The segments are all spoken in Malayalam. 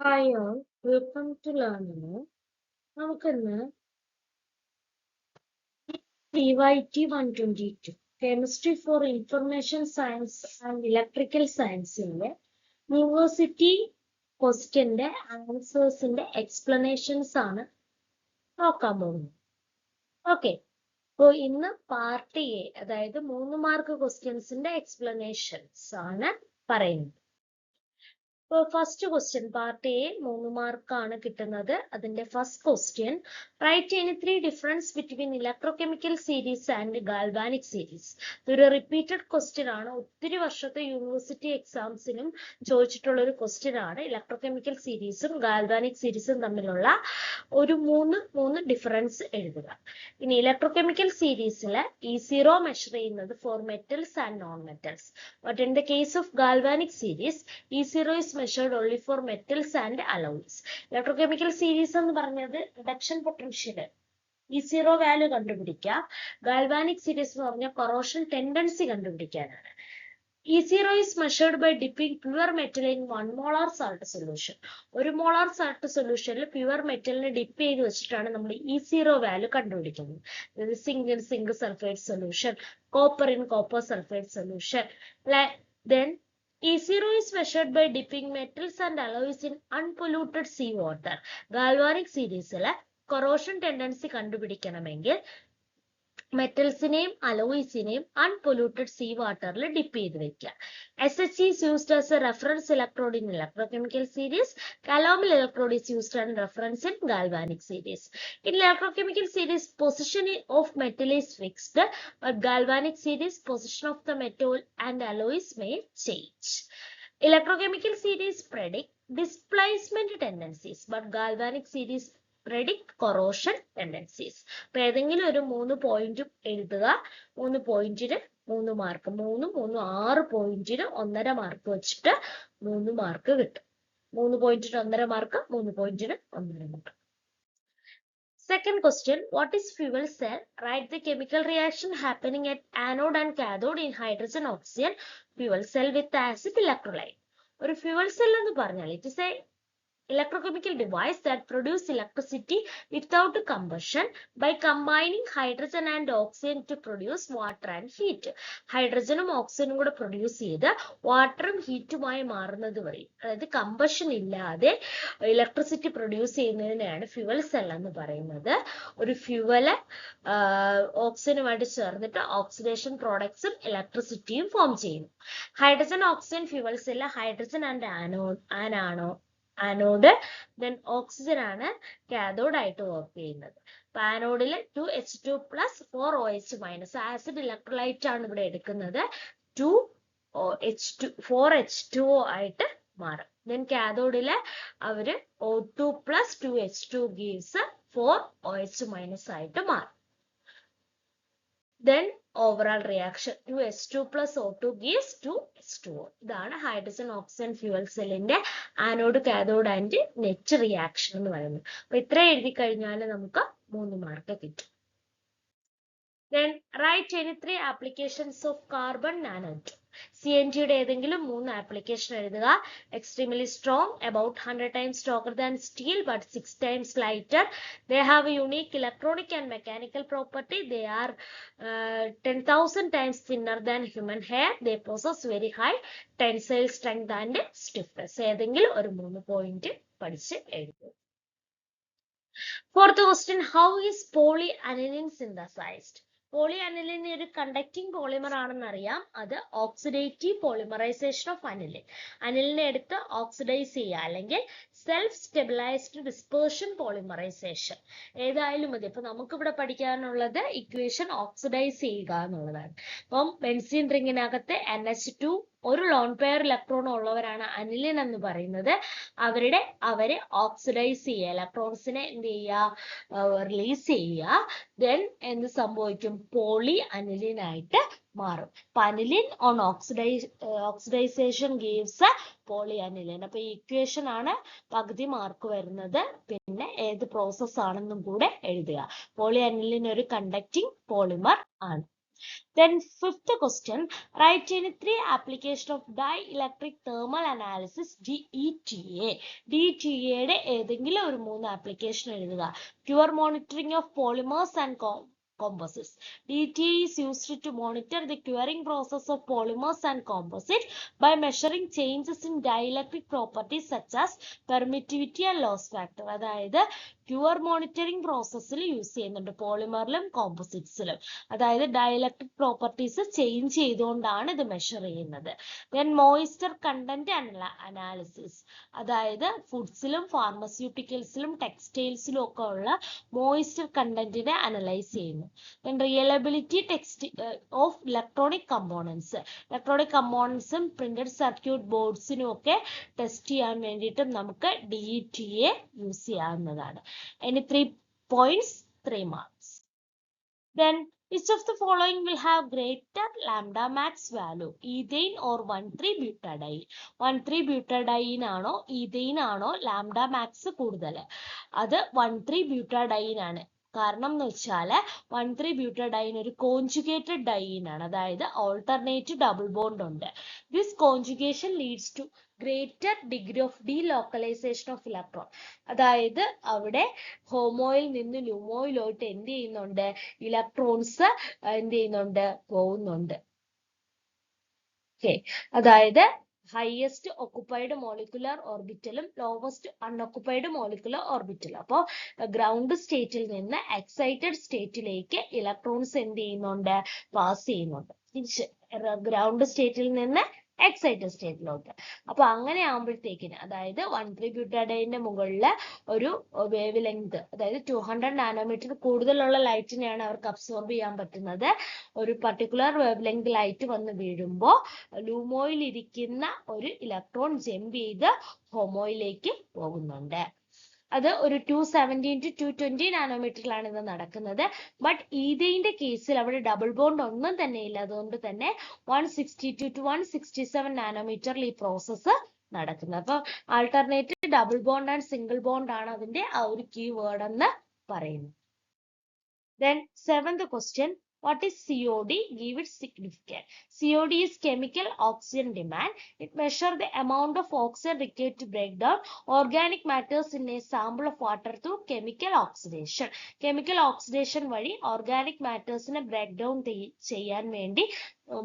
Hi all, welcome to Learning. നമുക്കിന്ന് PYT 122 Chemistry for Information Science and Electrical Science-ലെ യൂണിവേഴ്സിറ്റി ക്വസ്റ്റ്യന്റെ ആൻസേഴ്സിന്റെ എക്സ്പ്ലനേഷൻസ് ആണ് നോക്കാൻ പോകുന്നത്. ഓക്കെ, അപ്പോൾ ഇന്ന് പാർട്ട് എ, അതായത് 3 മാർക്ക് ക്വസ്റ്റ്യൻസിന്റെ എക്സ്പ്ലനേഷൻസ് ആണ് പറയുന്നത്. ഫസ്റ്റ് ക്വസ്റ്റ്യൻ പാർട്ട് എ 3 മാർക്കാണ് കിട്ടുന്നത്. അതിന്റെ first question, write any 3 difference between electrochemical series and galvanic series. ഇതൊരു റിപ്പീറ്റഡ് ക്വസ്റ്റ്യൻ ആണ്. ഒത്തിരി വർഷത്തെ യൂണിവേഴ്സിറ്റി എക്സാംസിനും ചോദിച്ചിട്ടുള്ള ഒരു ക്വസ്റ്റ്യൻ ആണ്. ഇലക്ട്രോകെമിക്കൽ സീരീസും ഗാൽവാനിക് സീരീസും തമ്മിലുള്ള ഒരു മൂന്ന് ഡിഫറൻസ് എഴുതുക. ഇനി ഇലക്ട്രോകെമിക്കൽ സീരീസില് E0 മെഷർ ചെയ്യുന്നത് for metals and non metals. But in the case of galvanic series E0 is measured only for metals and alloys. Electrochemical series എന്ന് പറഞ്ഞത് റിഡക്ഷൻ പൊട്ടൻഷ്യൽ E0 വാല്യൂ കണ്ടുപിടിക്കുക. ഗാൽവാനിക് സീരീസ് എന്ന് പറഞ്ഞാൽ കൊറോഷൻ ടെൻഡൻസി കണ്ടുപിടിക്കാനാണ്. E0 is measured by dipping pure metal in 1 molar salt solution. ഒരു മോളാർ സാൾട്ട് സൊല്യൂഷനിൽ പ്യുവർ മെറ്റലിനെ ഡിപ്പ് ചെയ്ത് വെച്ചിട്ടാണ് നമ്മൾ E0 വാല്യൂ കണ്ടുപിടിക്കുന്നത്. Zinc in zinc sulphate solution, copper in copper sulphate solution. Then E0 is measured by dipping metals and alloys in unpolluted seawater. Galvanic സീരീസിലെ കൊറോഷൻ ടെൻഡൻസി കണ്ടുപിടിക്കണമെങ്കിൽ മെറ്റൽസിനെയും അലോയ്സിനെയും അൺപൊല്യൂട്ടഡ് സീ വാട്ടറിൽ ഡിപ്പ് ചെയ്ത് വെക്കുക. SH is used as a reference electrode in electrochemical series. Calomel electrode is used as reference in galvanic series. In electrochemical series, position of metal is fixed, but galvanic series, position of the metal and alloys may change. Electrochemical series predict displacement tendencies, but galvanic series predict corrosion tendencies. അപ്പൊ ഏതെങ്കിലും ഒരു 3 പോയിന്റ് എഴുതുക. 3 പോയിന്റിന് 3 മാർക്ക്, 6 പോയിന്റിന് 1.5 മാർക്ക് വെച്ചിട്ട് 3 മാർക്ക് കിട്ടും. 3 പോയിന്റിന് 1.5 മാർക്ക്, 3 പോയിന്റിന് 1.5 mark. Second question, what is fuel cell? Write the chemical reaction happening at anode and cathode in hydrogen oxygen fuel cell with acid electrolyte. ഒരു fuel cell എന്ന് പറഞ്ഞാൽ it is a electrochemical device that produce electricity without combustion by combining hydrogen and oxygen to produce water and heat. ഹൈഡ്രജനും ഓക്സിജനും കൂടെ പ്രൊഡ്യൂസ് ചെയ്ത് വാട്ടറും ഹീറ്റുമായി മാറുന്നത് വഴി, അതായത് കമ്പഷൻ ഇല്ലാതെ ഇലക്ട്രിസിറ്റി പ്രൊഡ്യൂസ് ചെയ്യുന്നതിനെയാണ് ഫ്യൂവൽ സെൽ എന്ന് പറയുന്നത്. ഒരു ഫ്യൂവല് ഓക്സിജനുമായിട്ട് ചേർന്നിട്ട് ഓക്സിഡേഷൻ പ്രോഡക്ട്സും ഇലക്ട്രിസിറ്റിയും ഫോം ചെയ്യുന്നു. Hydrogen oxygen fuel cell hydrogen and anode, then oxygen ആണ് കാഥോഡ് ആയിട്ട് വർക്ക് ചെയ്യുന്നത്. അപ്പൊ ആനോഡിൽ 2H2 plus 4OH minus acid electrolyte ആണ് ഇവിടെ എടുക്കുന്നത്. 4H2O ആയിട്ട് മാറും. ദെൻ കാഥോഡില് അവര് O2 plus 2H2 gives 4OH minus ആയിട്ട് മാറും. Then overall reaction 2H2 plus O2 gives 2H2O. ഇതാണ് ഹൈഡ്രജൻ ഓക്സിജൻ ഫ്യൂവൽ സെല്ലിന്റെ anode cathode and net reaction എന്ന് പറയുന്നത്. അപ്പൊ ഇത്ര എഴുതി കഴിഞ്ഞാൽ നമുക്ക് 3 മാർക്ക് കിട്ടും. Then write any 3 applications of carbon nanotube. CNT-യുടെ ഏതെങ്കിലും 3 ആപ്ലിക്കേഷൻ എഴുതുക. Extremely strong, about 100 times stronger than steel but 6 times lighter. They have a unique electronic and mechanical property. They are 10,000 times thinner than human hair. They possess very high tensile strength and stiffness. ഏതെങ്കിലും ഒരു 3 പോയിന്റ് പഠിച്ച് എഴുതുക. Fourth question, how is polyaniline synthesized? പോളിഅനിലിൻ ഒരു കണ്ടക്ടിങ് പോളിമർ ആണെന്ന് അറിയാം. അത് ഓക്സിഡേറ്റീവ് പോളിമറൈസേഷൻ ഓഫ് അനിലിൻ. അനിലിനെ എടുത്ത് ഓക്സിഡൈസ് ചെയ്യുക, അല്ലെങ്കിൽ സെൽഫ് സ്റ്റെബിലൈസ്ഡ് ഡിസ്പേർഷൻ പോളിമറൈസേഷൻ, ഏതായാലും മതി. അപ്പൊ നമുക്കിവിടെ പഠിക്കാനുള്ളത് ഇക്വേഷൻ ഓക്സിഡൈസ് ചെയ്യുക എന്നുള്ളതാണ്. അപ്പം ബെൻസീൻ റിങ്ങിനകത്ത് NH2 ഒരു ലോൺ പെയർ ഇലക്ട്രോൺ ഉള്ളവരാണ് അനിലിൻ എന്ന് പറയുന്നത്. അവരെ ഓക്സിഡൈസ് ചെയ്യുക, ഇലക്ട്രോൺസിനെ എന്ത് ചെയ്യുക, റിലീസ് ചെയ്യുക. ദെൻ എന്ത് സംഭവിക്കും, പോളി അനിലിൻ ആയിട്ട് മാറും. Aniline on oxidisation gives poly aniline. അപ്പൊ ഈ ഇക്വേഷൻ ആണ് പകുതി മാർക്ക് വരുന്നത്. പിന്നെ ഏത് പ്രോസസ് ആണെന്നും കൂടെ എഴുതുക. പോളി അനിലിൻ ഒരു കണ്ടക്ടിങ് പോളിമർ ആണ്. Then fifth question, write any 3 application of dielectric thermal analysis DETA. DETA ഏതെങ്കിലും ഒരു 3 ആപ്ലിക്കേഷൻ എഴുതുക. Pure monitoring of polymers and composites. DETA is used to monitor the curing process of polymers and composites by measuring changes in dielectric properties such as permittivity and loss factor. അതായത് പ്യുവർ മോണിറ്ററിംഗ് പ്രോസസ്സിൽ യൂസ് ചെയ്യുന്നുണ്ട് പോളിമറിലും കോമ്പോസിറ്റ്സിലും. അതായത് ഡയലക്ട്രിക് പ്രോപ്പർട്ടീസ് ചേഞ്ച് ചെയ്തുകൊണ്ടാണ് ഇത് മെഷർ ചെയ്യുന്നത്. ദെൻ മോയിസ്ചർ കണ്ടന്റ് അനാലിസിസ്, അതായത് ഫുഡ്സിലും ഫാർമസ്യൂട്ടിക്കൽസിലും ടെക്സ്റ്റൈൽസിലും ഒക്കെ ഉള്ള മോയിസ്ചർ കണ്ടന്റിനെ അനലൈസ് ചെയ്യുന്നു. Then reliability of electronic components, electronic കമ്പോണൻസും പ്രിന്റഡ് സർക്യൂട്ട് ബോർഡ്സിനും ഒക്കെ ടെസ്റ്റ് ചെയ്യാൻ വേണ്ടിയിട്ടും നമുക്ക് DETA യൂസ് ചെയ്യാവുന്നതാണ്. Any 3 points, 3 marks. Then which of the following will have greater lambda max value, ethane or 1,3-butadiene? 1,3-butadiene ആണോ ethane ആണോ ലാംഡ മാക്സ് കൂടുതൽ? അത് 1,3-butadiene ആണ്. കാരണം എന്ന് വെച്ചാൽ 1,3-butadiene ഒരു കോൺജുഗേറ്റഡ് ഡൈൻ ആണ്, അതായത് ഓൾട്ടർനേറ്റ് ഡബിൾ ബോണ്ട് ഉണ്ട്. This conjugation leads to greater degree of delocalisation of electron. അതായത് അവിടെ ഹോമോയിൽ നിന്ന് ലൂമോയിലോട്ട് എന്ത് ചെയ്യുന്നുണ്ട്, ഇലക്ട്രോൺസ് എന്ത് ചെയ്യുന്നുണ്ട്, പോകുന്നുണ്ട്. ഓക്കെ, അതായത് ഹയസ്റ്റ് ഒക്കുപ്പൈഡ് മോളിക്കുലർ ഓർബിറ്റലും ലോവസ്റ്റ് അൺഒക്കുപ്പൈഡ് മോളിക്കുലർ ഓർബിറ്റലും. അപ്പോൾ ഗ്രൗണ്ട് സ്റ്റേറ്റിൽ നിന്ന് എക്സൈറ്റഡ് സ്റ്റേറ്റിലേക്ക് ഇലക്ട്രോൺസ് എന്ത് ചെയ്യുന്നുണ്ട്, പാസ് ചെയ്യുന്നുണ്ട്. തിരിച്ച് ഗ്രൗണ്ട് സ്റ്റേറ്റിൽ നിന്ന് എക്സൈറ്റഡ് സ്റ്റേറ്റിലോട്ട്. അപ്പൊ അങ്ങനെ ആകുമ്പോഴത്തേക്കിന്, അതായത് 1,3-butadiene മുകളിൽ ഒരു വേവ് ലെങ്ത്, അതായത് 200 നാനോമീറ്റർ കൂടുതലുള്ള ലൈറ്റിനെയാണ് അവർക്ക് അബ്സോർബ് ചെയ്യാൻ പറ്റുന്നത്. ഒരു പർട്ടിക്കുലർ വേവ് ലെങ്ത് ലൈറ്റ് വന്ന് വീഴുമ്പോൾ ലൂമോയിൽ ഇരിക്കുന്ന ഒരു ഇലക്ട്രോൺ ജമ്പ് ചെയ്ത് ഹോമോയിലേക്ക് പോകുന്നുണ്ട്. അത് ഒരു 217 to 220 നാനോമീറ്ററിലാണ് ഇത് നടക്കുന്നത്. ബട്ട് ഈഥെയിന്റെ കേസിൽ അവിടെ ഡബിൾ ബോണ്ട് ഒന്നും തന്നെ ഇല്ല. അതുകൊണ്ട് തന്നെ 162 to 167 നാനോമീറ്ററിൽ ഈ പ്രോസസ്സ് നടക്കുന്നത്. അപ്പൊ alternate double bond and single bond ആണ് അതിന്റെ ആ ഒരു കീ വേർഡ് എന്ന് പറയുന്നത്. Then 7th question, what is COD? Give its significance. COD is chemical oxygen demand. It measures the amount of oxygen required to break down organic matters in a sample of water through chemical oxidation. Chemical oxidation വഴി organic mattersനെ break down ചെയ്യാൻ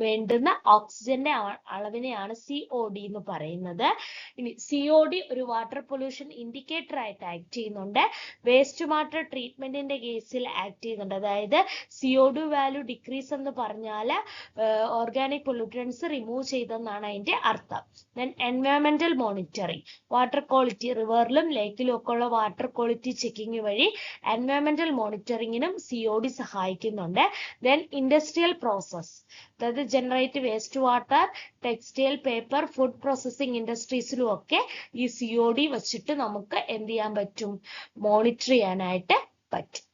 വേണ്ടുന്ന ഓക്സിജന്റെ അളവിനെയാണ് COD എന്ന് പറയുന്നത്. ഇനി COD ഒരു വാട്ടർ പൊല്യൂഷൻ ഇൻഡിക്കേറ്റർ ആയിട്ട് ആക്ട് ചെയ്യുന്നുണ്ട്. വേസ്റ്റ് വാട്ടർ ട്രീറ്റ്മെന്റിന്റെ കേസിൽ ആക്ട് ചെയ്യുന്നുണ്ട്. അതായത് CO2 വാല്യൂ ഡിക്രീസ് എന്ന് പറഞ്ഞാൽ ഓർഗാനിക് പൊല്യൂട്ടൻസ് റിമൂവ് ചെയ്തെന്നാണ് അതിന്റെ അർത്ഥം. ദെൻ എൻവയോൺമെന്റൽ മോണിറ്ററിംഗ്, വാട്ടർ ക്വാളിറ്റി റിവറിലും ലേക്കിലും ഒക്കെ ഉള്ള വാട്ടർ ക്വാളിറ്റി ചെക്കിംഗ് വഴി എൻവയോൺമെന്റൽ മോണിറ്ററിംഗിനും COD സഹായിക്കുന്നുണ്ട്. ദെൻ ഇൻഡസ്ട്രിയൽ പ്രോസസ്, അതായത് generate waste water, textile, paper, food processing ഇൻഡസ്ട്രീസിലും ഒക്കെ ഈ COD വെച്ചിട്ട് നമുക്ക് എന്ത് ചെയ്യാൻ പറ്റും, മോണിറ്റർ ചെയ്യാനായിട്ട് പറ്റും.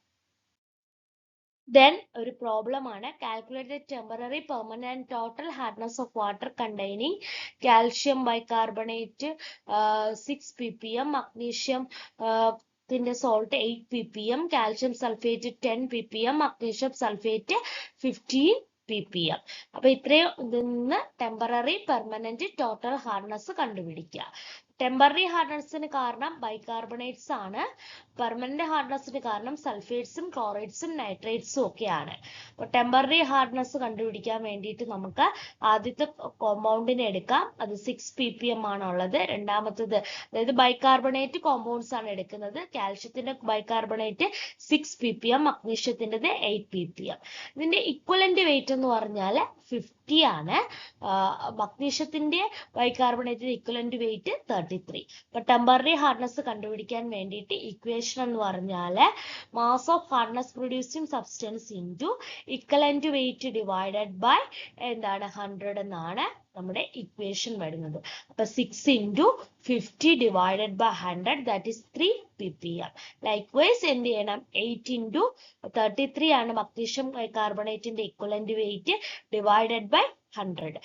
Then ഒരു പ്രോബ്ലം ആണ്, calculate temporary permanent and total hardness of water containing calcium bicarbonate 6 ppm, magnesium ത്തിന്റെ salt 8 ppm, calcium sulphate 10 ppm, magnesium sulphate 15 ppm. അപ്പൊ ഇത്രയും ഇതിൽ നിന്ന് ടെമ്പററി പെർമനന്റ് ടോട്ടൽ ഹാർഡ്നെസ് കണ്ടുപിടിക്കുക. ടെമ്പററി ഹാർഡ്നെസ്സിന് കാരണം ബൈകാർബണേറ്റ്സ് ആണ്. പെർമനന്റ് ഹാർഡ്നെസ്സിന് കാരണം സൾഫേറ്റ്സും ക്ലോറൈഡ്സും നൈട്രേറ്റ്സും ഒക്കെയാണ്. അപ്പൊ ടെമ്പററി ഹാർഡ്നെസ് കണ്ടുപിടിക്കാൻ വേണ്ടിയിട്ട് നമുക്ക് ആദ്യത്തെ കോമ്പൗണ്ടിനെ എടുക്കാം. അത് 6 ppm ആണുള്ളത്. രണ്ടാമത്തത്, അതായത് ബൈകാർബണേറ്റ് കോമ്പൗണ്ട്സ് ആണ് എടുക്കുന്നത്. കാൽഷ്യത്തിന്റെ ബൈകാർബണേറ്റ് 6 ppm, മഗ്നീഷ്യത്തിൻ്റെത് 8 ppm. ഇതിന്റെ ഇക്വലന്റ് വെയിറ്റ് എന്ന് പറഞ്ഞാൽ 50 ആണ്. മഗ്നീഷ്യത്തിന്റെ ബൈകാർബണേറ്റിന്റെ ഇക്വലന്റ് വെയിറ്റ് 33. അപ്പൊ ടെമ്പററി ഹാർഡ്നെസ് കണ്ടുപിടിക്കാൻ വേണ്ടിയിട്ട് ഇക്വേഷൻ എന്ന് പറഞ്ഞാൽ mass of hardness producing substance into equivalent weight divided by എന്താണ് 100 എന്നാണ് നമ്മുടെ ഇക്വേഷൻ വരുന്നത്. അപ്പൊ 6 into 50 divided by 100, that is 3 ppm. Likewise എന്ത് ചെയ്യണം, 8 into 33 ആണ് മഗ്നീഷ്യം കാർബണേറ്റിന്റെ ഇക്വലന്റ് വെയിറ്റ് ഡിവൈഡഡ് ബൈ 100.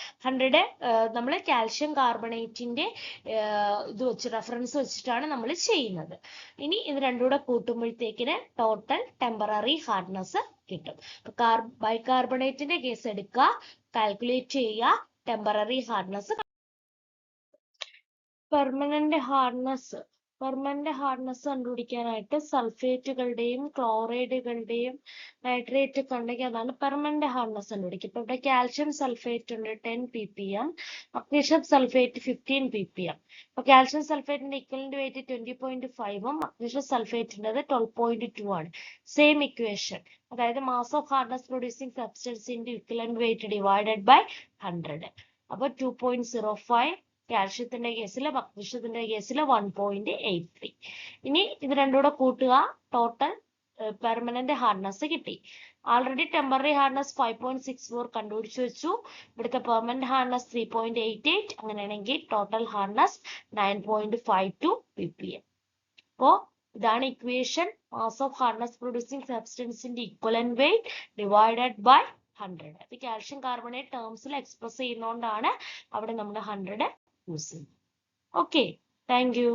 നമ്മൾ കാൽഷ്യം കാർബണേറ്റിന്റെ ഇത് വെച്ച് റെഫറൻസ് വെച്ചിട്ടാണ് നമ്മൾ ചെയ്യുന്നത്. ഇനി ഇത് രണ്ടും കൂടെ കൂട്ടുമ്പോഴത്തേക്കിന് ടോട്ടൽ ടെമ്പററി ഹാർഡ്നെസ് കിട്ടും. ബൈകാർബണേറ്റിന്റെ കേസ് എടുക്കുക, കാൽക്കുലേറ്റ് ചെയ്യുക, ടെമ്പററി ഹാർഡ്നെസ്. പെർമനന്റ് ഹാർഡ്നെസ് കണ്ടുപിടിക്കാനായിട്ട് സൾഫേറ്റുകളുടെയും ക്ലോറൈഡുകളുടെയും നൈട്രേറ്റ് ഒക്കെ ഉണ്ടെങ്കിൽ അതാണ് പെർമനന്റ് ഹാർഡ്നെസ് കണ്ടുപിടിക്കുക. ഇപ്പൊ ഇവിടെ കാൽഷ്യം സൾഫേറ്റ് ഉണ്ട് 10 ppm, മഗ്നീഷ്യം സൾഫേറ്റ് 15 ppm. അപ്പൊ കാൽഷ്യം സൾഫേറ്റിന്റെ ഇക്വലന്റ് വെയിറ്റ് 20.5 മഗ്നീഷ്യം സൾഫേറ്റിൻ്റെത് 12.2 ആണ്. സെയിം ഇക്വേഷൻ, അതായത് മാസ് ഓഫ് ഹാർഡ്നെസ് പ്രൊഡ്യൂസിങ് സബ്സ്റ്റൻസിന്റെ ഇക്വലന്റ് വെയിറ്റ് ഡിവൈഡഡ് ബൈ 100. അപ്പൊ 2.05. കാൽഷ്യത്തിന്റെ കേസിൽ, മഗ്നീഷ്യത്തിന്റെ കേസിൽ 1.83. ഇനി ഇത് രണ്ടും കൂടെ കൂട്ടുക, ടോട്ടൽ പെർമനന്റ് ഹാർഡ്നെസ് കിട്ടി. ആൾറെഡി ടെമ്പററി ഹാർഡ്നെസ് 5.64 കണ്ടുപിടിച്ചു വെച്ചു. ഇവിടുത്തെ പെർമനന്റ് ഹാർഡ്നെസ് 3.88. അങ്ങനെയാണെങ്കിൽ ടോട്ടൽ ഹാർഡ്നെസ് 9.52 ppm. അപ്പോ ഇതാണ് equation. Mass of hardness producing സബ്സ്റ്റൻസിന്റെ ഇക്വലന്റ് വെയിറ്റ് ഡിവൈഡഡ് ബൈ 100. അത് കാൽഷ്യം കാർബണേറ്റ് ടേംസിൽ എക്സ്പ്രസ് ചെയ്യുന്നതുകൊണ്ടാണ് അവിടെ നമ്മൾ 100 യൂസ് ചെയ്യുന്നത്. Okay, thank U.